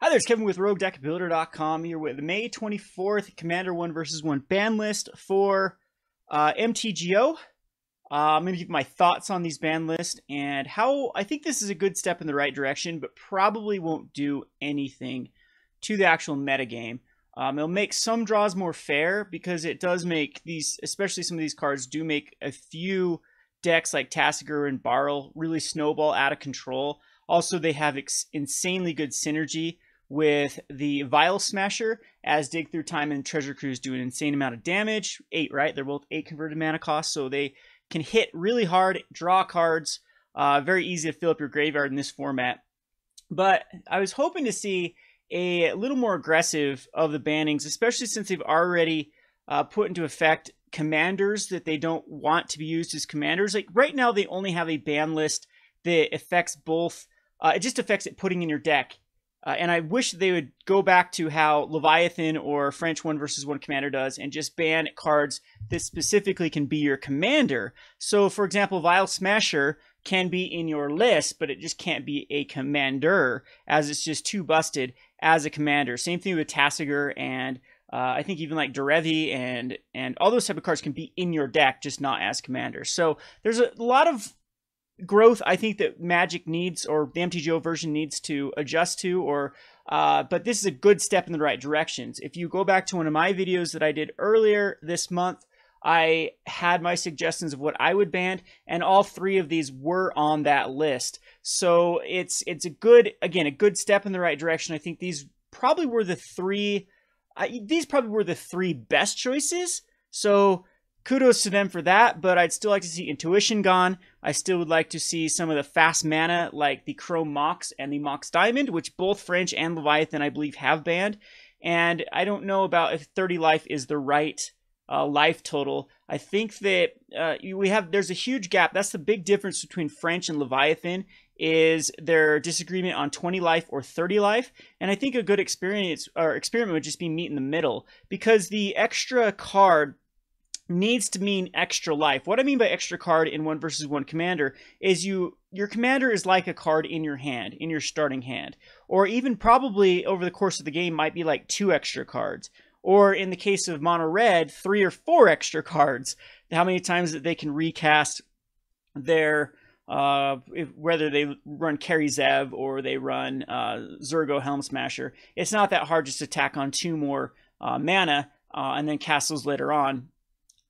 Hi there, it's Kevin with RogueDeckBuilder.com here with the May 24th Commander 1 vs. 1 ban list for MTGO. I'm going to give my thoughts on these ban lists and how I think this is a good step in the right direction, but probably won't do anything to the actual metagame. It'll make some draws more fair because it does make these, especially some of these cards, do make a few decks like Tasigur and Barl really snowball out of control. Also, they have insanely good synergy with the Vial Smasher, as Dig Through Time and Treasure Cruise do an insane amount of damage. 8, right? They're both 8 converted mana costs, so they can hit really hard, draw cards. Very easy to fill up your graveyard in this format. But I was hoping to see a little more aggressive of the bannings, especially since they've already put into effect commanders that they don't want to be used as commanders. Like right now, they only have a ban list that affects both. It just affects it putting in your deck. And I wish they would go back to how Leviathan or French 1 vs. 1 commander does and just ban cards that specifically can be your commander. So, for example, Vial Smasher can be in your list, but it just can't be a commander, as it's just too busted as a commander. Same thing with Tasigur, and I think even like Derevi and all those type of cards can be in your deck, just not as commanders. So there's a lot of growth I think that Magic needs, or the MTGO version needs to adjust to, or but this is a good step in the right directions. If you go back to one of my videos that I did earlier this month, I had my suggestions of what I would ban, and all 3 of these were on that list. So it's a good, again, a good step in the right direction. I think these probably were the 3 best choices. So kudos to them for that, but I'd still like to see Intuition gone. I still would like to see some of the fast mana like the Chrome Mox and the Mox Diamond, which both French and Leviathan, I believe, have banned. And I don't know about if 30 life is the right life total. I think that there's a huge gap. That's the big difference between French and Leviathan, is their disagreement on 20 life or 30 life. And I think a good experiment would just be meet in the middle, because the extra card needs to mean extra life. What I mean by extra card in 1 vs. 1 commander is your commander is like a card in your hand, in your starting hand, or even probably over the course of the game might be like 2 extra cards, or in the case of mono red, 3 or 4 extra cards. How many times that they can recast their whether they run Kari Zev or they run Zurgo Helm Smasher. It's not that hard just to tack on 2 more mana and then cast those later on.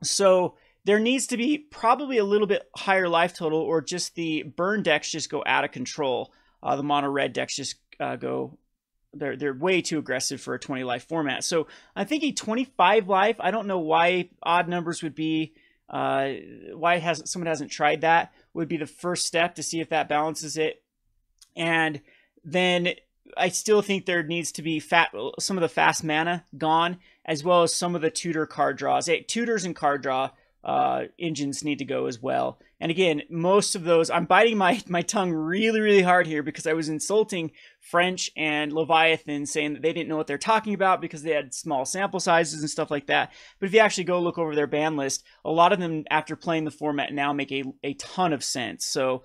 So there needs to be probably a little bit higher life total, or just the burn decks just go out of control. The mono red decks just they're way too aggressive for a 20 life format. So I think a 25 life, I don't know why odd numbers would be, why someone hasn't tried that, would be the first step to see if that balances it. And then I still think there needs to be some of the fast mana gone, as well as some of the tutor card draws. Tutors and card draw engines need to go as well. And again, most of those, I'm biting my tongue really, really hard here because I was insulting French and Leviathan, saying that they didn't know what they're talking about because they had small sample sizes and stuff like that. But if you actually go look over their ban list, a lot of them, after playing the format now, make a ton of sense. So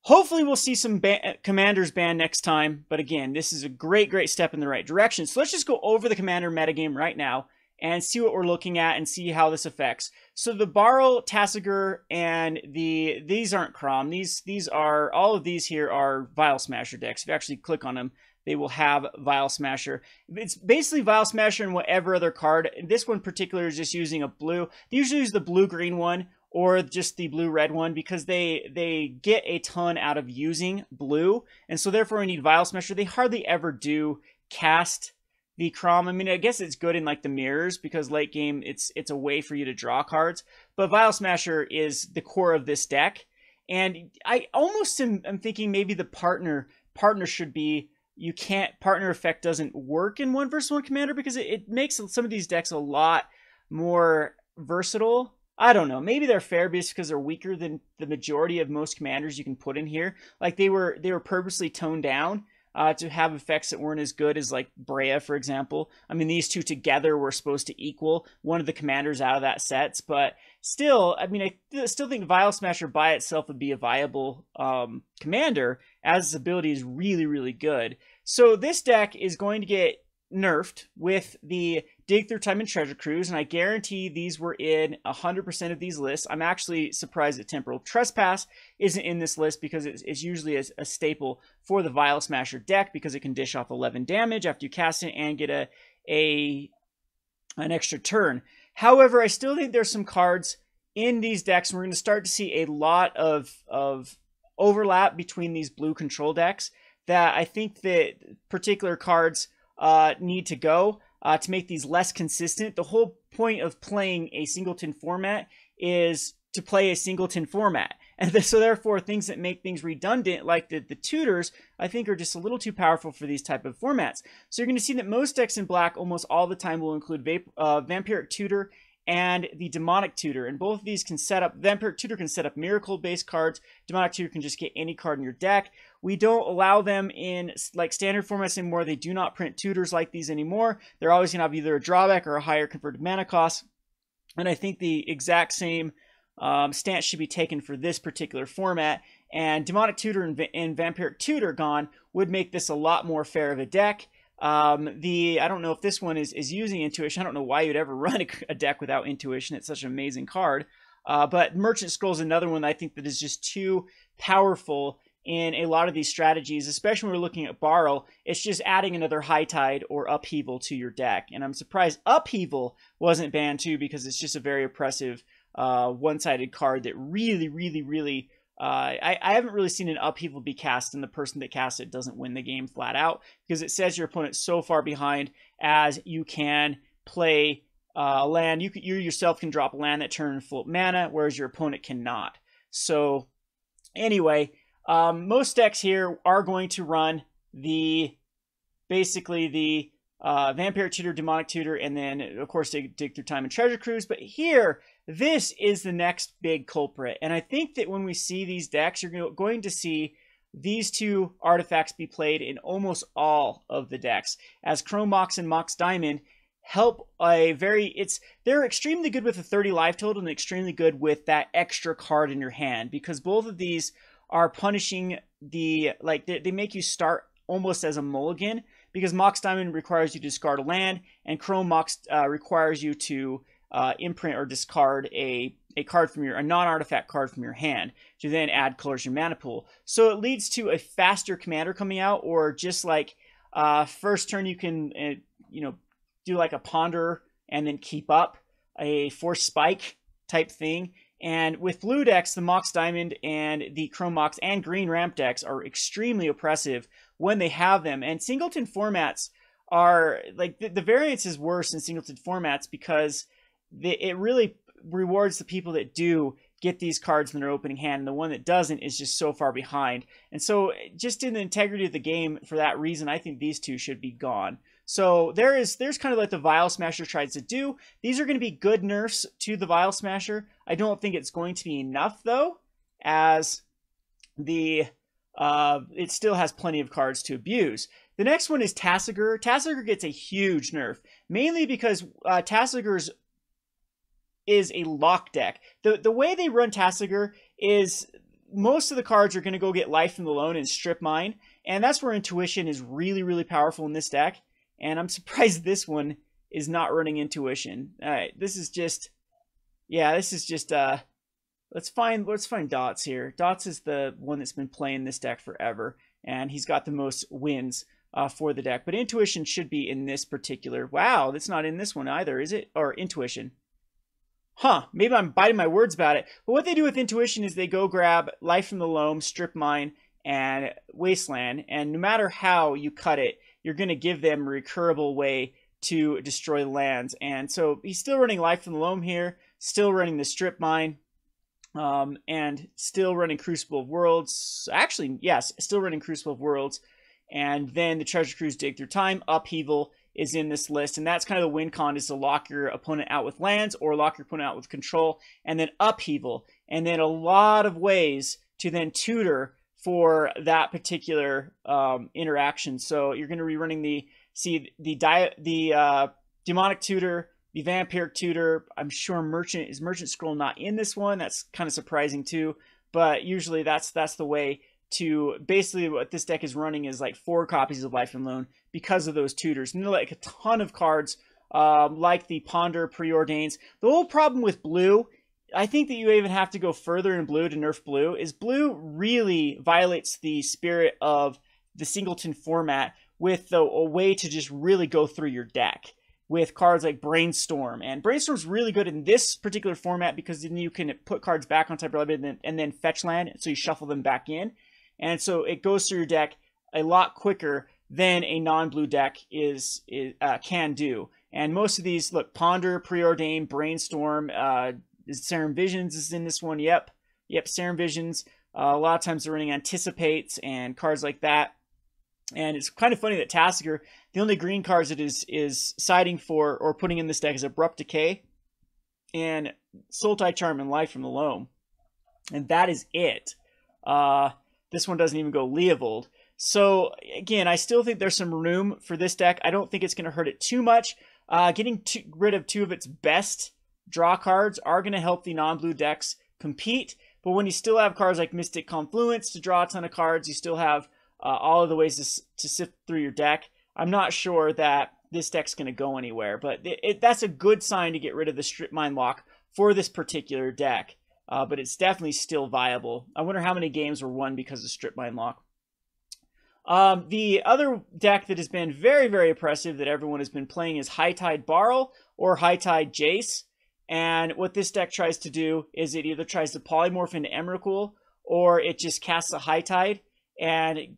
hopefully we'll see some commanders banned next time. But again, this is a great, great step in the right direction. So let's just go over the commander metagame right now and see what we're looking at and see how this affects. So the Barl, Tasigur, and these aren't Crom. These are, all of these here are Vial Smasher decks. If you actually click on them, they will have Vial Smasher. It's basically Vial Smasher and whatever other card. This one in particular is just using a blue. They usually use the blue-green one, or just the blue-red one, because they get a ton out of using blue, and so therefore we need Vial Smasher. They hardly ever do cast the Crom. I mean, I guess it's good in like the mirrors, because late game it's a way for you to draw cards, but Vial Smasher is the core of this deck. And I almost am thinking maybe the partner should be, partner effect doesn't work in 1 vs. 1 commander, because it makes some of these decks a lot more versatile. I don't know. Maybe they're fair because they're weaker than the majority of most commanders you can put in here. Like they were purposely toned down. to have effects that weren't as good as like Brea, for example. I mean, these two together were supposed to equal one of the commanders out of that sets, but still, I mean, I still think Vial Smasher by itself would be a viable commander, as its ability is really, really good. So this deck is going to get nerfed with the Dig Through Time and Treasure Cruise, and I guarantee these were in 100% of these lists. I'm actually surprised that Temporal Trespass isn't in this list, because it's usually a staple for the Vial Smasher deck, because it can dish off 11 damage after you cast it and get an extra turn. However, I still think there's some cards in these decks, and we're going to start to see a lot of overlap between these blue control decks, that I think that particular cards need to go. To make these less consistent. The whole point of playing a singleton format is to play a singleton format. And so therefore, things that make things redundant, like the tutors, I think are just a little too powerful for these type of formats. So you're going to see that most decks in black almost all the time will include Vampiric Tutor and the Demonic Tutor. And both of these can set up, Vampiric Tutor can set up Miracle-based cards. Demonic Tutor can just get any card in your deck. We don't allow them in like standard formats anymore. They do not print tutors like these anymore. They're always going to have either a drawback or a higher converted mana cost. And I think the exact same stance should be taken for this particular format. And Demonic Tutor and Vampiric Tutor gone would make this a lot more fair of a deck. I don't know if this one is using Intuition. I don't know why you'd ever run a deck without Intuition. It's such an amazing card. But Merchant Scroll is another one that I think that is just too powerful in a lot of these strategies, especially when we're looking at Borrow. It's just adding another High Tide or Upheaval to your deck. And I'm surprised Upheaval wasn't banned too, because it's just a very oppressive one-sided card that really, really, really... I haven't really seen an Upheaval be cast and the person that casts it doesn't win the game flat out, because it says your opponent's so far behind as you can play land. You yourself can drop a land that turn and float mana, whereas your opponent cannot. So anyway, most decks here are going to run basically the Vampiric Tutor, Demonic Tutor, and then of course Dig Through Time and Treasure Cruise. But here, this is the next big culprit, and I think that when we see these decks, you're going to see these two artifacts be played in almost all of the decks, as Chrome Mox and Mox Diamond help they're extremely good with a 30 life total and extremely good with that extra card in your hand, because both of these are punishing they make you start almost as a mulligan, because Mox Diamond requires you to discard a land, and Chrome Mox requires you to imprint or discard a non-artifact card from your hand to then add colors to your mana pool. So it leads to a faster commander coming out, or just like first turn you can do like a Ponder and then keep up a Force Spike type thing. And with blue decks, the Mox Diamond and the Chrome Mox and green ramp decks are extremely oppressive when they have them. And singleton formats are like the variance is worse in singleton formats, because it really rewards the people that do get these cards in their opening hand, and the one that doesn't is just so far behind. And so just in the integrity of the game, for that reason, I think these two should be gone. So there's kind of like the Vial Smasher tries to do. These are going to be good nerfs to the Vial Smasher. I don't think it's going to be enough though, as it still has plenty of cards to abuse. The next one is Tassiger. Tassiger gets a huge nerf, mainly because Tassiger's is a lock deck. The way they run Tassiger is most of the cards are going to go get life from the loan and Stripmine, and that's where Intuition is really, really powerful in this deck. And I'm surprised this one is not running Intuition. All right, this is just let's find Dots here. Dots is the one that's been playing this deck forever, and he's got the most wins for the deck. But Intuition should be in this particular. Wow, that's not in this one either, is it? Or Intuition. Huh, maybe I'm biting my words about it. But what they do with Intuition is they go grab Life from the Loam, Stripmine, and Wasteland, and no matter how you cut it, you're going to give them a recurable way to destroy lands. And so he's still running Life from the Loam here, still running the Stripmine, and still running Crucible of Worlds. Actually, yes, still running Crucible of Worlds. And then the Treasure Cruise Dig Through Time, Upheaval is in this list. And that's kind of the win con, is to lock your opponent out with lands or lock your opponent out with control. And then Upheaval. And then a lot of ways to then tutor for that particular interaction. So you're going to be running the Demonic Tutor, the Vampiric Tutor. I'm sure Merchant Scroll not in this one. That's kind of surprising too. But usually that's the way to basically what this deck is running is like 4 copies of Life and Loan because of those tutors. And they're like a ton of cards like the Ponder, Preordains. The whole problem with blue, I think that you even have to go further in blue to nerf blue, is blue really violates the spirit of the singleton format with a way to just really go through your deck with cards like Brainstorm. And Brainstorm's really good in this particular format because then you can put cards back on type relevant and then fetch land, so you shuffle them back in. And so it goes through your deck a lot quicker than a non-blue deck can do. And most of these, look, Ponder, Preordain, Brainstorm, Serum Visions is in this one. Yep, Serum Visions. A lot of times they're running Anticipates and cards like that. And it's kind of funny that Tassiger, the only green cards it is siding for or putting in this deck is Abrupt Decay and Sultai Charm and Life from the Loam. And that is it. This one doesn't even go Leovold. So, again, I still think there's some room for this deck. I don't think it's going to hurt it too much. Getting rid of 2 of its best draw cards are going to help the non-blue decks compete. But when you still have cards like Mystic Confluence to draw a ton of cards, you still have all of the ways to sift through your deck. I'm not sure that this deck's going to go anywhere, but that's a good sign to get rid of the Stripmine lock for this particular deck. But it's definitely still viable. I wonder how many games were won because of Stripmine lock. The other deck that has been very, very oppressive that everyone has been playing is High Tide Barl or High Tide Jace. And what this deck tries to do is it either tries to polymorph into Emrakul or it just casts a High Tide and it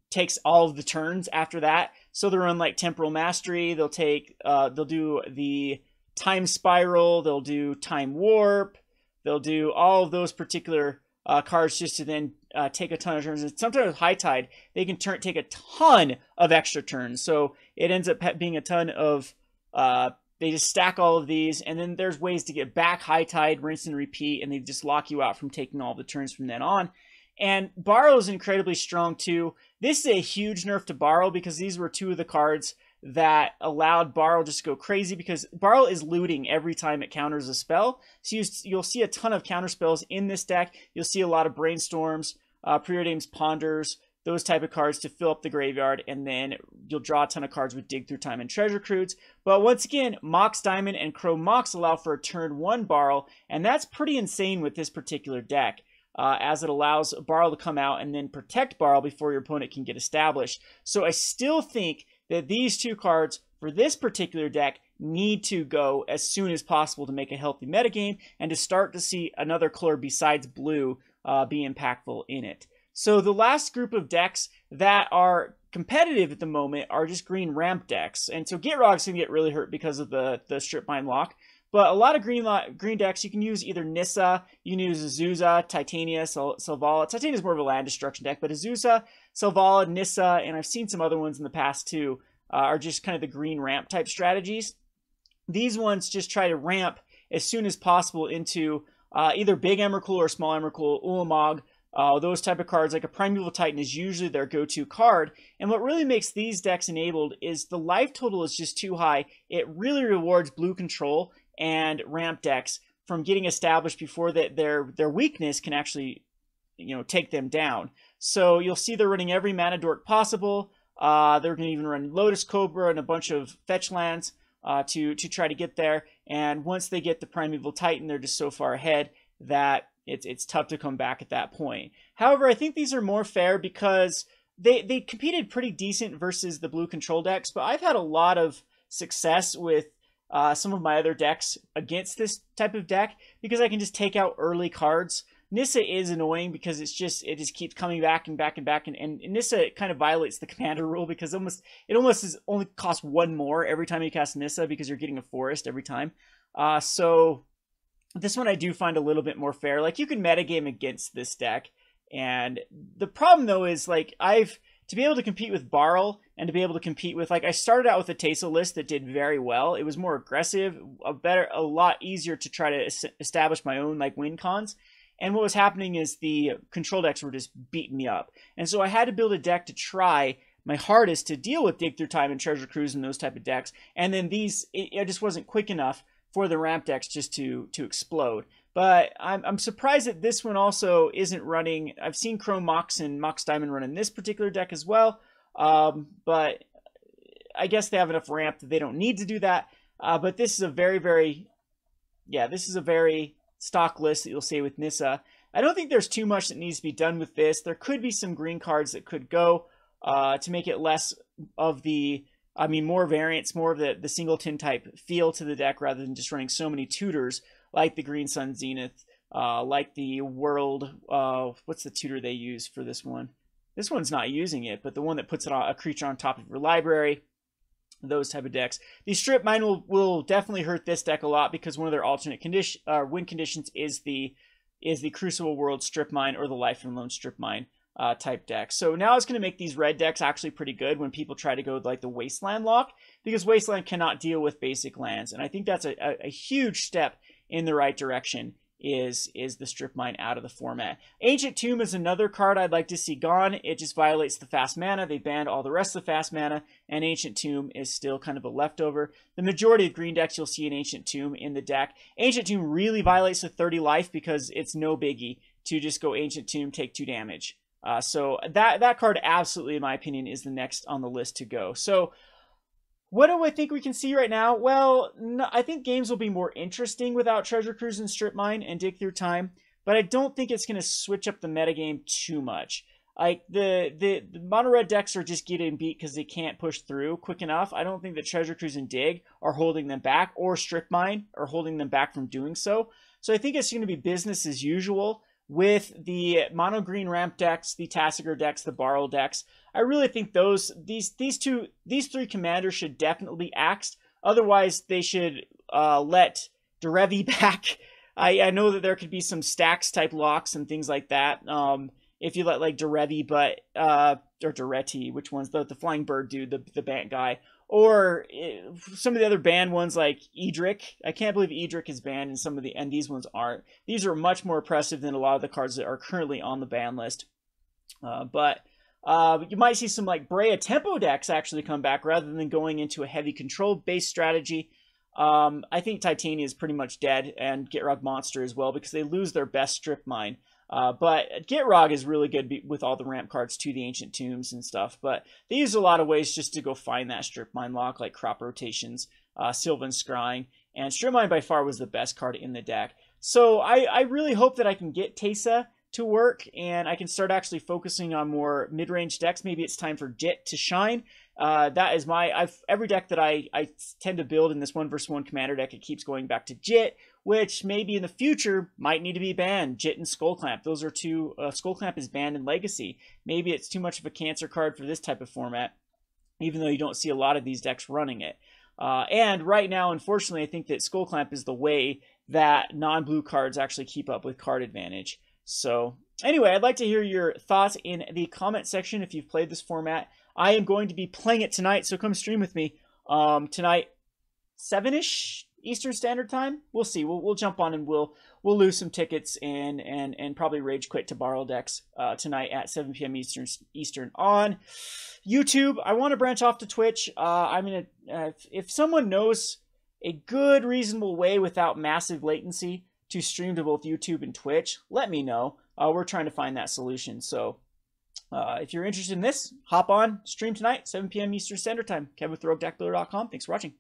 takes all of the turns after that. So they'll run like Temporal Mastery. They'll do the Time Spiral. They'll do Time Warp. They'll do all of those particular cards just to then take a ton of turns. And sometimes with High Tide, they can take a ton of extra turns. So it ends up being a ton of... they just stack all of these, and then there's ways to get back High Tide, rinse and repeat, and they just lock you out from taking all the turns from then on. And Barl is incredibly strong too. This is a huge nerf to Barl because these were 2 of the cards that allowed Barl just to go crazy because Barl is looting every time it counters a spell. So you'll see a ton of counter spells in this deck. You'll see a lot of Brainstorms, Preordains, Ponders, those type of cards to fill up the graveyard, and then you'll draw a ton of cards with Dig Through Time and Treasure Crudes. But once again, Mox Diamond and Crow Mox allow for a turn 1 Barl, and that's pretty insane with this particular deck. As it allows Barl to come out and then protect Barl before your opponent can get established. So I still think that these 2 cards for this particular deck need to go as soon as possible to make a healthy metagame and to start to see another color besides blue be impactful in it. So the last group of decks that are competitive at the moment are just green ramp decks. And so Gitrog's going to get really hurt because of the Stripmine lock. But a lot of green decks, you can use either Nissa, you can use Azusa, Titania, Selvala. Titania is more of a land destruction deck, but Azusa, Selvala, Nissa, and I've seen some other ones in the past too, are just kind of the green ramp type strategies. These ones just try to ramp as soon as possible into either big Emrakul or small Emrakul, Ulamog, those type of cards. Like a Primeval Titan is usually their go-to card. And what really makes these decks enabled is the life total is just too high. It really rewards blue control and ramp decks from getting established before that their weakness can actually, take them down. So you'll see they're running every mana dork possible. They're going to even run Lotus Cobra and a bunch of fetch lands to try to get there. And once they get the Primeval Titan, they're just so far ahead that it's tough to come back at that point. However, I think these are more fair because they competed pretty decent versus the blue control decks, but I've had a lot of success with some of my other decks against this type of deck because I can just take out early cards. Nissa is annoying because it just keeps coming back and back and back, and Nissa kind of violates the commander rule because it almost only costs 1 more every time you cast Nissa because you're getting a forest every time. So this one I do find a little bit more fair. Like, you can metagame against this deck, and the problem though is like to be able to compete with Barl and to be able to compete with, like, I started out with a Teso list that did very well. It was more aggressive, a lot easier to try to establish my own like win cons. and what was happening is the control decks were just beating me up. And so I had to build a deck to try my hardest to deal with Dig Through Time and Treasure Cruise and those type of decks. And then these, it just wasn't quick enough for the ramp decks just to explode. But I'm surprised that this one also isn't running. I've seen Chrome Mox and Mox Diamond run in this particular deck as well. But I guess they have enough ramp that they don't need to do that. But this is a very stock list that you'll see with Nissa. I don't think there's too much that needs to be done with this. There could be some green cards that could go to make it less of the, more variants, more of the singleton type feel to the deck rather than just running so many tutors like the Green Sun Zenith, like the World, what's the tutor they use for this one? This one's not using it, but the one that puts it on a creature on top of your library, those type of decks. The Stripmine will definitely hurt this deck a lot because one of their alternate win conditions is the Crucible World Stripmine or the Life and Loan Stripmine type deck. So now it's going to make these red decks actually pretty good when people try to go with like the Wasteland lock, because Wasteland cannot deal with basic lands, and I think that's a huge step in the right direction. Is the Stripmine out of the format. Ancient Tomb is another card I'd like to see gone. It just violates the fast mana. They banned all the rest of the fast mana, and Ancient Tomb is still kind of a leftover. The majority of green decks, you'll see an Ancient Tomb in the deck. Ancient Tomb really violates the 30 life because it's no biggie to just go Ancient Tomb, take 2 damage. So that card absolutely, in my opinion, is the next on the list to go. So what do I think we can see right now? Well, no, I think games will be more interesting without Treasure Cruise and Stripmine and Dig Through Time, but I don't think it's going to switch up the metagame too much. Like, the mono red decks are just getting beat because they can't push through quick enough. I don't think that Treasure Cruise and Dig are holding them back, or Stripmine are holding them back from doing so. So I think it's going to be business as usual with the mono green ramp decks, the Tassiger decks, the Borrow decks. I really think these three commanders should definitely be axed. Otherwise, they should let Derevi back. I know that there could be some stacks type locks and things like that. If you let like Derevi, but or Duretti, which one's the flying bird dude, the Bant guy, or some of the other banned ones like Edric. I can't believe Edric is banned, and these ones aren't. These are much more oppressive than a lot of the cards that are currently on the ban list. But you might see some like Brea tempo decks actually come back rather than going into a heavy control based strategy. I think Titania is pretty much dead, and Gitrog Monster as well, because they lose their best Stripmine. But Gitrog is really good with all the ramp cards to the Ancient Tombs and stuff. But they use a lot of ways just to go find that Stripmine lock, like Crop Rotations, Sylvan Scrying, and Stripmine by far was the best card in the deck. So I really hope that I can get Teysa to work, and I can start actually focusing on more mid-range decks. Maybe it's time for Jit to shine. That is every deck that I tend to build in this 1v1 commander deck, it keeps going back to Jit, which maybe in the future might need to be banned. Jit and Skullclamp, those are two. Skullclamp is banned in Legacy. Maybe it's too much of a cancer card for this type of format, even though you don't see a lot of these decks running it. And right now, unfortunately, I think that Skullclamp is the way that non-blue cards actually keep up with card advantage. So anyway, I'd like to hear your thoughts in the comment section if you've played this format. I am going to be playing it tonight, so come stream with me tonight, 7-ish Eastern Standard Time. We'll see. We'll jump on and we'll lose some tickets and probably rage quit to Borrow decks tonight at 7 p.m. Eastern on YouTube. I want to branch off to Twitch. I'm gonna if someone knows a good, reasonable way without massive latency to stream to both YouTube and Twitch, let me know. We're trying to find that solution. So if you're interested in this, hop on, stream tonight, 7 p.m. Eastern Standard Time. Kevin with RogueDeckBuilder.com. Thanks for watching.